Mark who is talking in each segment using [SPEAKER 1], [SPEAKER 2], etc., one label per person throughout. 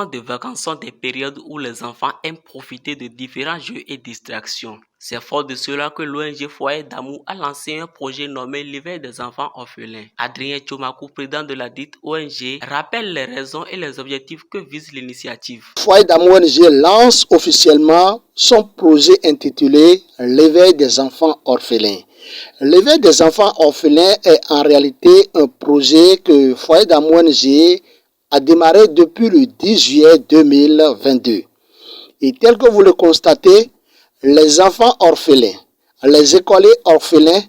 [SPEAKER 1] moments de vacances sont des périodes où les enfants aiment profiter de différents jeux et distractions. C'est fort de cela que l'ONG Foyer d'Amour a lancé un projet nommé l'éveil des enfants orphelins. Adrien Tchomakou, président de la dite ONG, rappelle les raisons et les objectifs que vise l'initiative.
[SPEAKER 2] Foyer d'Amour ONG lance officiellement son projet intitulé l'éveil des enfants orphelins. L'éveil des enfants orphelins est en réalité un projet que Foyer d'Amour ONG a démarré depuis le 10 juillet 2022. Et tel que vous le constatez, les enfants orphelins, les écoliers orphelins,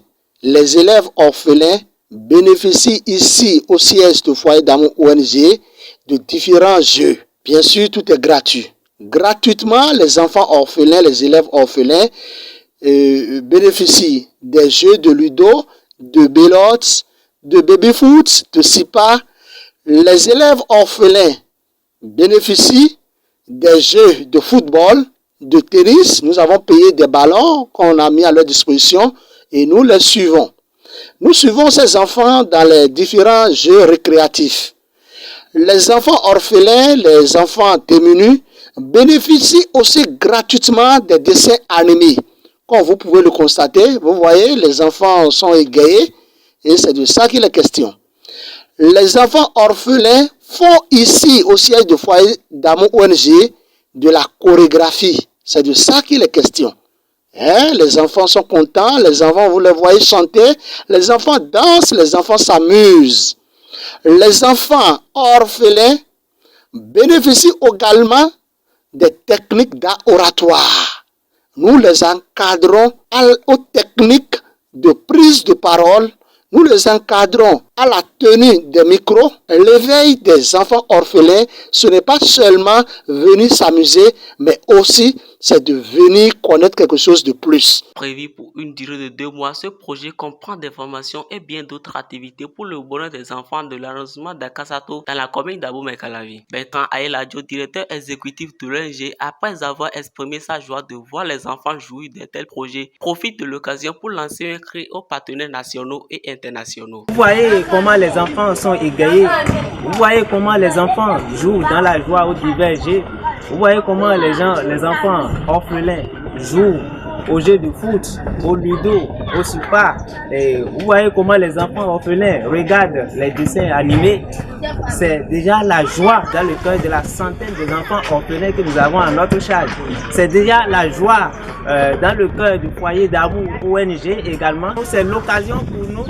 [SPEAKER 2] les élèves orphelins bénéficient ici au siège de Foyer d'Amour ONG de différents jeux. Bien sûr, tout est gratuit. Gratuitement, les enfants orphelins, les élèves orphelins bénéficient des jeux de ludo, de belote, de baby-foot, de sipa. Les élèves orphelins bénéficient des jeux de football, de tennis. Nous avons payé des ballons qu'on a mis à leur disposition et nous les suivons. Nous suivons ces enfants dans les différents jeux récréatifs. Les enfants orphelins, les enfants démunis bénéficient aussi gratuitement des dessins animés. Comme vous pouvez le constater, vous voyez, les enfants sont égayés et c'est de ça qu'il est question. Les enfants orphelins font ici au siège de Foyer d'Amour ONG de la chorégraphie. C'est de ça qu'il est question. Les enfants sont contents, les enfants, vous les voyez chanter, les enfants dansent, les enfants s'amusent. Les enfants orphelins bénéficient également des techniques d'art oratoire. Nous les encadrons aux techniques de prise de parole. Nous les encadrons à la tenue des micros. L'éveil des enfants orphelins, ce n'est pas seulement venir s'amuser, mais aussi c'est de venir connaître quelque chose de plus.
[SPEAKER 1] Prévu pour une durée de 2 mois, ce projet comprend des formations et bien d'autres activités pour le bonheur des enfants de l'arrondissement d'Akasato dans la commune d'Abomey-Calavi. Bertrand Ayeladjo, directeur exécutif de l'ONG, après avoir exprimé sa joie de voir les enfants jouir de tels projets, profite de l'occasion pour lancer un cri aux partenaires nationaux et internationaux.
[SPEAKER 3] Vous voyez comment les enfants sont égayés, vous voyez comment les enfants jouent dans la joie au divers jeux, vous voyez comment les enfants orphelins jouent aux jeux de foot, au ludo, au super. Et vous voyez comment les enfants orphelins regardent les dessins animés. C'est déjà la joie dans le cœur de la centaine des enfants orphelins que nous avons à notre charge. C'est déjà la joie dans le cœur du Foyer d'Amour ONG également. C'est l'occasion pour nous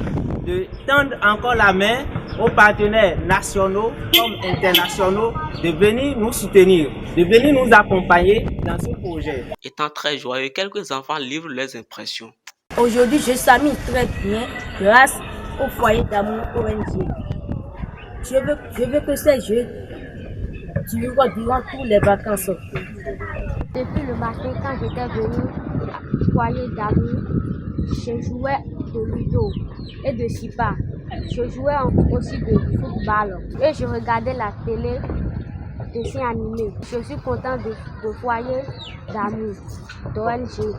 [SPEAKER 3] de tendre encore la main aux partenaires nationaux comme internationaux de venir nous soutenir, de venir nous accompagner dans ce projet.
[SPEAKER 1] Étant très joyeux, quelques enfants livrent leurs impressions.
[SPEAKER 4] Aujourd'hui, je s'amuse très bien grâce au Foyer d'Amour ONG. Je veux que ces jeux durent durant toutes les vacances.
[SPEAKER 5] Depuis le matin, quand j'étais venue au Foyer d'Amour, je jouais de ludo et de sipa. Je jouais aussi de football et je regardais la télé, dessins animés. Je suis content de Foyer d'Amour d'ONG.